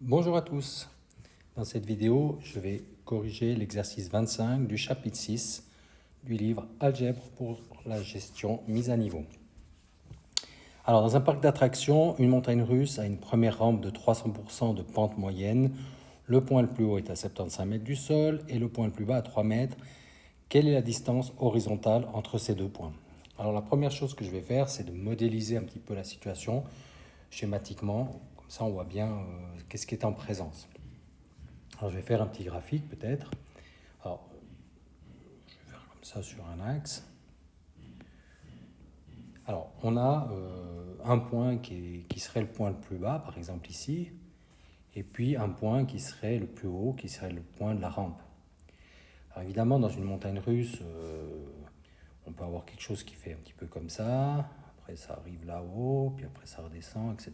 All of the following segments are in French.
Bonjour à tous. Dans cette vidéo, je vais corriger l'exercice 25 du chapitre 6 du livre Algèbre pour la gestion mise à niveau. Alors, dans un parc d'attractions, une montagne russe a une première rampe de 300% de pente moyenne. Le point le plus haut est à 75 mètres du sol et le point le plus bas à 3 mètres. Quelle est la distance horizontale entre ces deux points? Alors, la première chose que je vais faire, c'est de modéliser un petit peu la situation schématiquement. Comme ça, on voit bien qu'est-ce qui est en présence. Alors, je vais faire un petit graphique peut-être. Alors, je vais faire comme ça sur un axe. Alors, on a un point qui serait le point le plus bas, par exemple ici, et puis un point qui serait le plus haut, qui serait le point de la rampe. Alors évidemment, dans une montagne russe, on peut avoir quelque chose qui fait un petit peu comme ça, après ça arrive là-haut, puis après ça redescend, etc.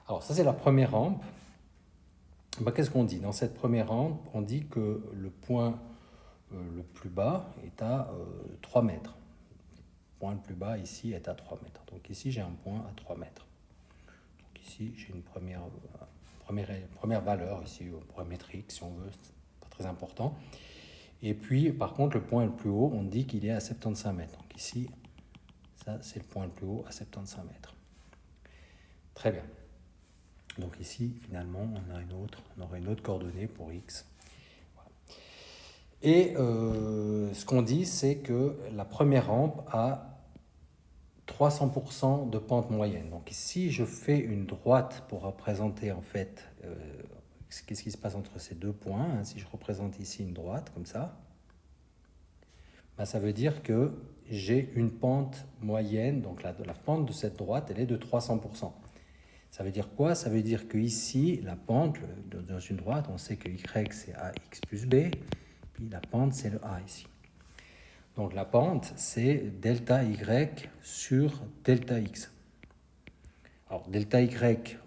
Alors ça, c'est la première rampe. Ben, qu'est-ce qu'on dit? Dans cette première rampe, on dit que le point le plus bas est à 3 mètres. Le point le plus bas ici est à 3 mètres. Donc ici, j'ai un point à 3 mètres. Donc ici, j'ai une première valeur, ici, on pourrait mettre X si on veut, c'est pas très important. Et puis, par contre, le point le plus haut, on dit qu'il est à 75 mètres. Donc ici, ça, c'est le point le plus haut à 75 mètres. Très bien. Donc ici, finalement, on aura une autre coordonnée pour X. Voilà. Et ce qu'on dit, c'est que la première rampe a 300% de pente moyenne. Donc si je fais une droite pour représenter en fait qu'est-ce qui se passe entre ces deux points, hein, si je représente ici une droite comme ça, ben, ça veut dire que j'ai une pente moyenne, donc la pente de cette droite, elle est de 300%. Ça veut dire quoi? Ça veut dire que ici, la pente, dans une droite, on sait que y c'est ax plus b, puis la pente c'est le a ici. Donc la pente, c'est delta y sur delta x. Alors delta y,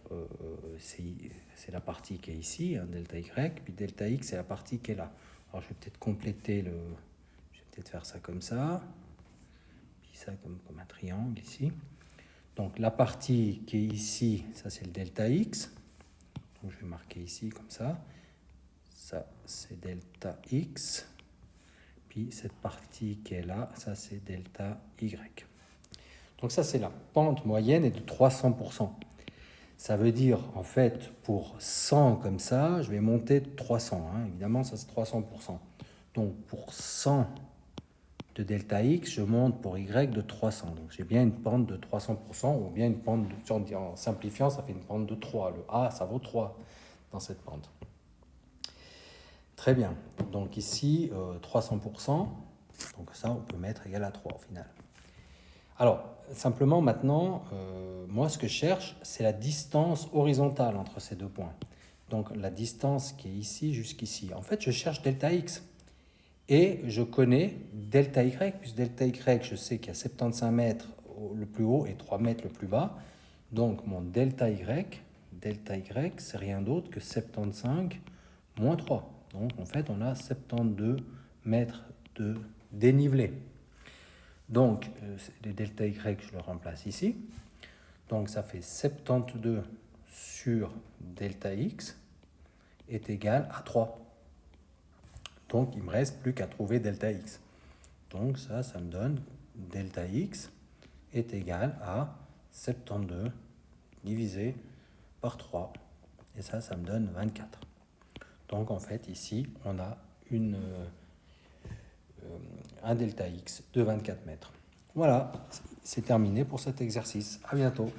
c'est la partie qui est ici, hein, delta y, puis delta x, c'est la partie qui est là. Alors je vais peut-être compléter je vais peut-être faire ça comme ça, puis ça comme un triangle ici. Donc la partie qui est ici, ça c'est le delta x. Donc je vais marquer ici comme ça. Ça c'est delta x. Puis cette partie qui est là, ça c'est delta y. Donc ça c'est la pente moyenne est de 300%. Ça veut dire en fait pour 100 comme ça, je vais monter de 300. Hein. Évidemment ça c'est 300%. Donc pour 100 de delta x, je monte pour y de 300. Donc j'ai bien une pente de 300%, ou bien une pente, en simplifiant, ça fait une pente de 3. Le A, ça vaut 3 dans cette pente. Très bien. Donc ici, 300%. Donc ça, on peut mettre égal à 3 au final. Alors, simplement maintenant, moi ce que je cherche, c'est la distance horizontale entre ces deux points. Donc la distance qui est ici jusqu'ici. En fait, je cherche delta x. Et je connais delta y, puisque delta y, je sais qu'il y a 75 mètres le plus haut et 3 mètres le plus bas. Donc mon delta y, c'est rien d'autre que 75 moins 3. Donc en fait, on a 72 mètres de dénivelé. Donc le delta y, je le remplace ici. Donc ça fait 72 sur delta x est égal à 3. Donc, il ne me reste plus qu'à trouver delta x. Donc, ça me donne delta x est égal à 72 divisé par 3. Et ça me donne 24. Donc, en fait, ici, on a un delta x de 24 mètres. Voilà, c'est terminé pour cet exercice. À bientôt.